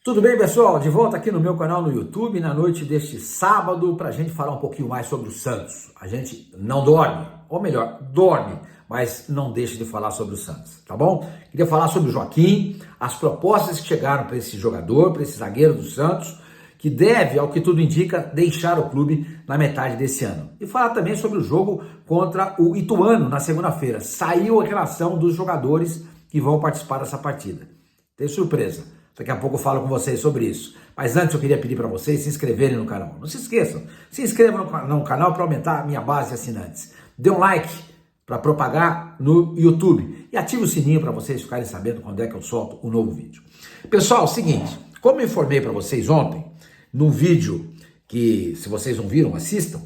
Tudo bem, pessoal? De volta aqui no meu canal no YouTube, na noite deste sábado, para a gente falar um pouquinho mais sobre o Santos. A gente não dorme, ou melhor, dorme, mas não deixa de falar sobre o Santos, tá bom? Queria falar sobre o Joaquim, as propostas que chegaram para esse jogador, para esse zagueiro do Santos, que deve, ao que tudo indica, deixar o clube na metade desse ano. E falar também sobre o jogo contra o Ituano na segunda-feira. Saiu a relação dos jogadores que vão participar dessa partida. Tem surpresa. Daqui a pouco eu falo com vocês sobre isso. Mas antes eu queria pedir para vocês se inscreverem no canal. Não se esqueçam, se inscrevam no canal para aumentar a minha base de assinantes. Dê um like para propagar no YouTube. E ative o sininho para vocês ficarem sabendo quando é que eu solto um novo vídeo. Pessoal, é o seguinte, como eu informei para vocês ontem, num vídeo que, se vocês não viram, assistam,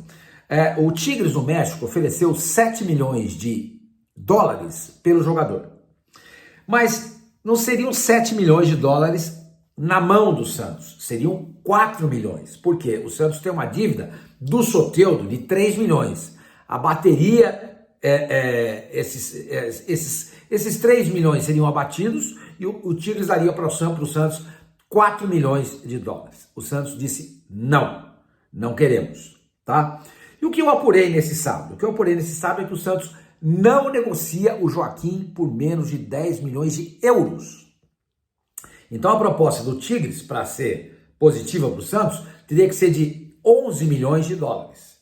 o Tigres do México ofereceu 7 milhões de dólares pelo jogador. Mas não seriam 7 milhões de dólares na mão do Santos, seriam 4 milhões. Por quê? O Santos tem uma dívida do Soteldo de 3 milhões. A bateria, esses 3 milhões seriam abatidos e o Tigres daria para o Santos 4 milhões de dólares. O Santos disse não queremos, tá? E o que eu apurei nesse sábado? O que eu apurei nesse sábado é que o Santos não negocia o Joaquim por menos de 10 milhões de euros. Então a proposta do Tigres, para ser positiva para o Santos, teria que ser de 11 milhões de dólares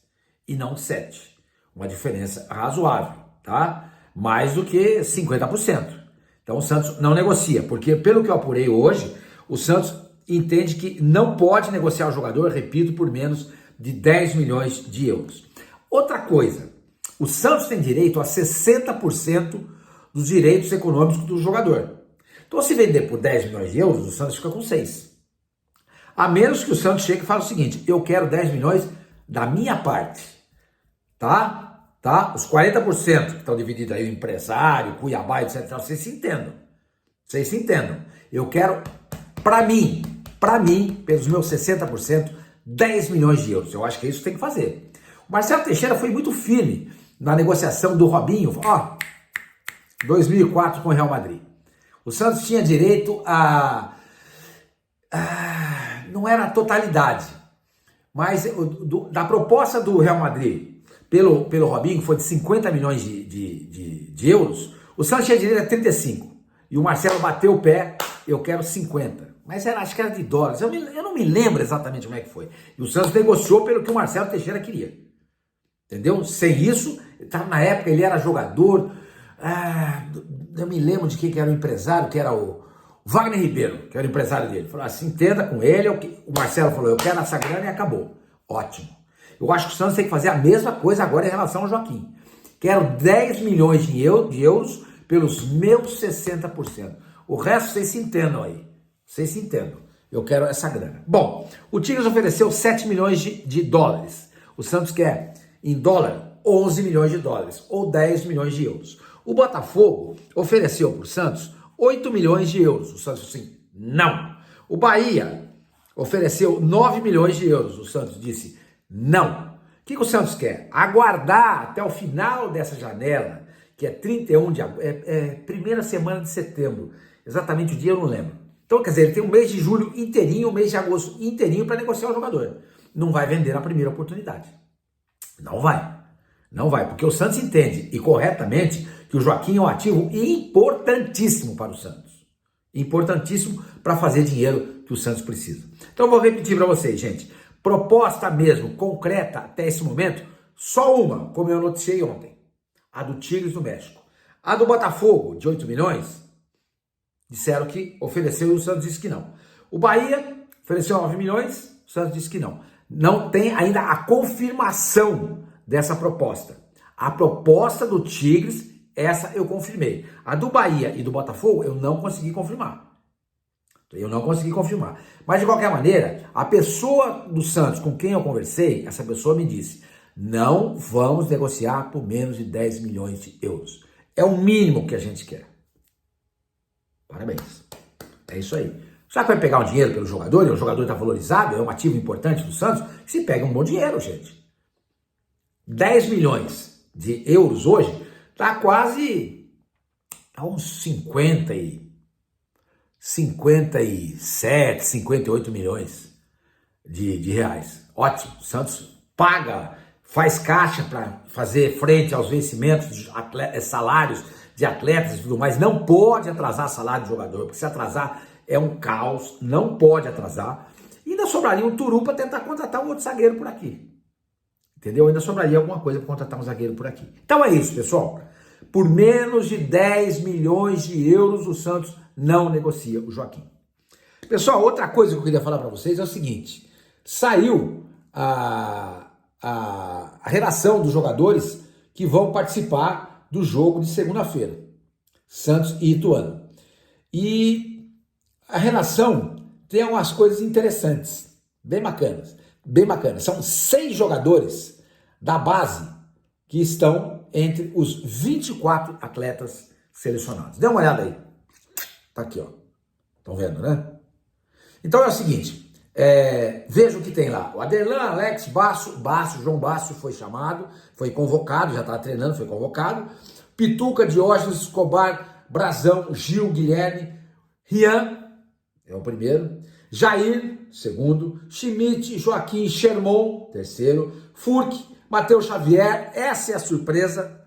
e não 7. Uma diferença razoável, tá? Mais do que 50%. Então o Santos não negocia, porque pelo que eu apurei hoje, o Santos entende que não pode negociar o jogador, repito, por menos de 10 milhões de euros. Outra coisa, o Santos tem direito a 60% dos direitos econômicos do jogador. Então, se vender por 10 milhões de euros, o Santos fica com 6. A menos que o Santos chegue e fale o seguinte, eu quero 10 milhões da minha parte, tá? Os 40% que estão divididos aí, o empresário, Cuiabá, etc. Vocês se entendam. Eu quero, para mim, pelos meus 60%, 10 milhões de euros. Eu acho que isso tem que fazer. O Marcelo Teixeira foi muito firme na negociação do Robinho, 2004 com o Real Madrid. O Santos tinha direito não era a totalidade, mas da proposta do Real Madrid pelo Robinho, foi de 50 milhões de euros, o Santos tinha direito a 35, e o Marcelo bateu o pé, eu quero 50, mas acho que era de dólares, eu não me lembro exatamente como é que foi, e o Santos negociou pelo que o Marcelo Teixeira queria. Entendeu? Sem isso, na época ele era jogador, eu me lembro de quem que era o empresário, que era o Wagner Ribeiro, que era o empresário dele. Falou assim, entenda com ele, o Marcelo falou, eu quero essa grana e acabou. Ótimo. Eu acho que o Santos tem que fazer a mesma coisa agora em relação ao Joaquim. Quero 10 milhões de euros pelos meus 60%. O resto vocês se entendam aí. Vocês se entendam. Eu quero essa grana. Bom, o Tigres ofereceu 7 milhões de dólares. O Santos quer em dólar, 11 milhões de dólares, ou 10 milhões de euros. O Botafogo ofereceu para o Santos 8 milhões de euros. O Santos disse assim, não. O Bahia ofereceu 9 milhões de euros. O Santos disse, não. O que o Santos quer? Aguardar até o final dessa janela, que é 31 de agosto, primeira semana de setembro. Exatamente o dia eu não lembro. Então, quer dizer, ele tem o mês de julho inteirinho, o mês de agosto inteirinho para negociar o jogador. Não vai vender na primeira oportunidade. Não vai, porque o Santos entende, e corretamente, que o Joaquim é um ativo importantíssimo para o Santos. Importantíssimo para fazer dinheiro que o Santos precisa. Então eu vou repetir para vocês, gente. Proposta mesmo, concreta, até esse momento, só uma, como eu noticiei ontem. A do Tigres do México. A do Botafogo, de 8 milhões, disseram que ofereceu e o Santos disse que não. O Bahia ofereceu 9 milhões, o Santos disse que não. Não tem ainda a confirmação dessa proposta. A proposta do Tigres, essa eu confirmei. A do Bahia e do Botafogo, eu não consegui confirmar. Mas, de qualquer maneira, a pessoa do Santos com quem eu conversei, essa pessoa me disse, não vamos negociar por menos de 10 milhões de euros. É o mínimo que a gente quer. Parabéns. É isso aí. Será que vai pegar um dinheiro pelo jogador? E o jogador está valorizado, é um ativo importante do Santos? Se pega um bom dinheiro, gente. 10 milhões de euros hoje está quase a uns 50 e 57, 58 milhões de reais. Ótimo, o Santos paga, faz caixa para fazer frente aos vencimentos de salários de atletas e tudo mais. Não pode atrasar salário de jogador, porque se atrasar é um caos, não pode atrasar. E ainda sobraria um turu para tentar contratar um outro zagueiro por aqui. Entendeu? Ainda sobraria alguma coisa para contratar um zagueiro por aqui. Então é isso, pessoal. Por menos de 10 milhões de euros, o Santos não negocia o Joaquim. Pessoal, outra coisa que eu queria falar para vocês é o seguinte. Saiu a relação dos jogadores que vão participar do jogo de segunda-feira. Santos e Ituano. E a relação tem algumas coisas interessantes, bem bacanas. Bem bacanas. São 6 jogadores da base que estão entre os 24 atletas selecionados. Dê uma olhada aí. Tá aqui, ó. Estão vendo, né? Então é o seguinte, veja o que tem lá. O Aderlan, Alex, João Basso foi chamado, foi convocado, já está treinando, foi convocado. Pituca, Diógenes, Escobar, Brazão, Gil, Guilherme, Rian, é o primeiro. Jair, segundo. Schmidt, Joaquim, Sherman, terceiro. Furk, Matheus Xavier, essa é a surpresa.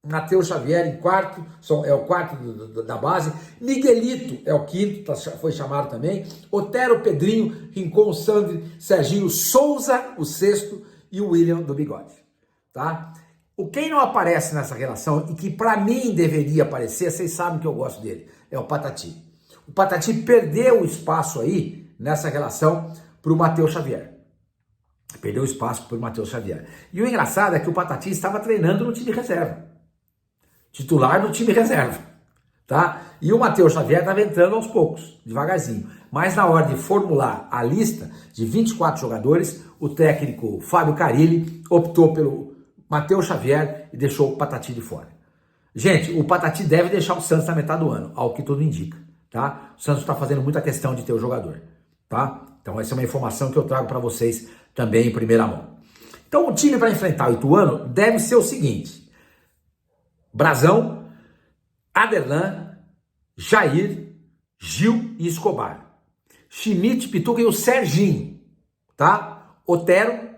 Matheus Xavier em quarto, é o quarto da base. Miguelito é o quinto, foi chamado também. Otero, Pedrinho, Rincon, Sandri, Serginho, Souza, o sexto, e o William do Bigode. Tá? Quem não aparece nessa relação e que para mim deveria aparecer, vocês sabem que eu gosto dele, é o Patati. O Patati perdeu o espaço aí nessa relação para o Matheus Xavier. Perdeu o espaço para o Matheus Xavier. E o engraçado é que o Patati estava treinando no time reserva. Titular do time reserva, tá? E o Matheus Xavier estava entrando aos poucos, devagarzinho. Mas na hora de formular a lista de 24 jogadores, o técnico Fábio Carille optou pelo Matheus Xavier e deixou o Patati de fora. Gente, o Patati deve deixar o Santos na metade do ano, ao que tudo indica, tá? O Santos está fazendo muita questão de ter o jogador, tá? Então essa é uma informação que eu trago para vocês também em primeira mão. Então o time para enfrentar o Ituano deve ser o seguinte: Brazão, Aderlan, Jair, Gil e Escobar. Schmidt, Pituca e o Serginho, tá? Otero,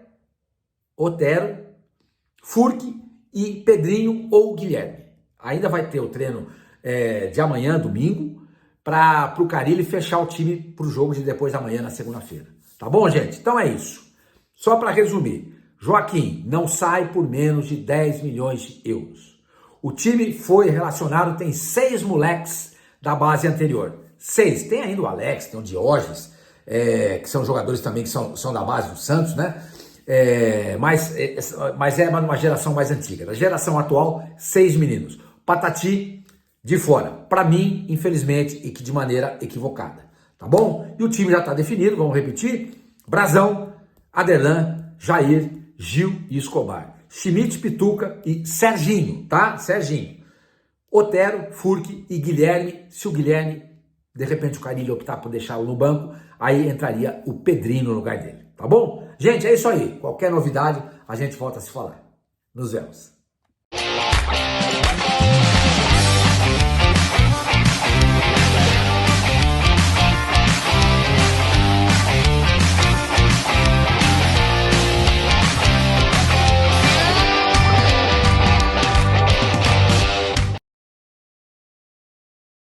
Furk e Pedrinho ou Guilherme. Ainda vai ter o treino de amanhã, domingo, para o Carille fechar o time para o jogo de depois da manhã, na segunda-feira. Tá bom, gente? Então é isso. Só para resumir, Joaquim não sai por menos de 10 milhões de euros. O time foi relacionado, tem 6 moleques da base anterior. 6. Tem ainda o Alex, tem o Diógenes, que são jogadores também que são da base do Santos, né? Mas é uma geração mais antiga. Da geração atual, 6 meninos. Patati de fora. Para mim, infelizmente, e que de maneira equivocada. Tá bom? E o time já está definido, vamos repetir. Brazão, Aderlan, Jair, Gil e Escobar. Schmidt, Pituca e Serginho, tá? Serginho. Otero, Furk e Guilherme. Se o Guilherme, de repente o Carille optar por deixá-lo no banco, aí entraria o Pedrinho no lugar dele, tá bom? Gente, é isso aí. Qualquer novidade, a gente volta a se falar. Nos vemos.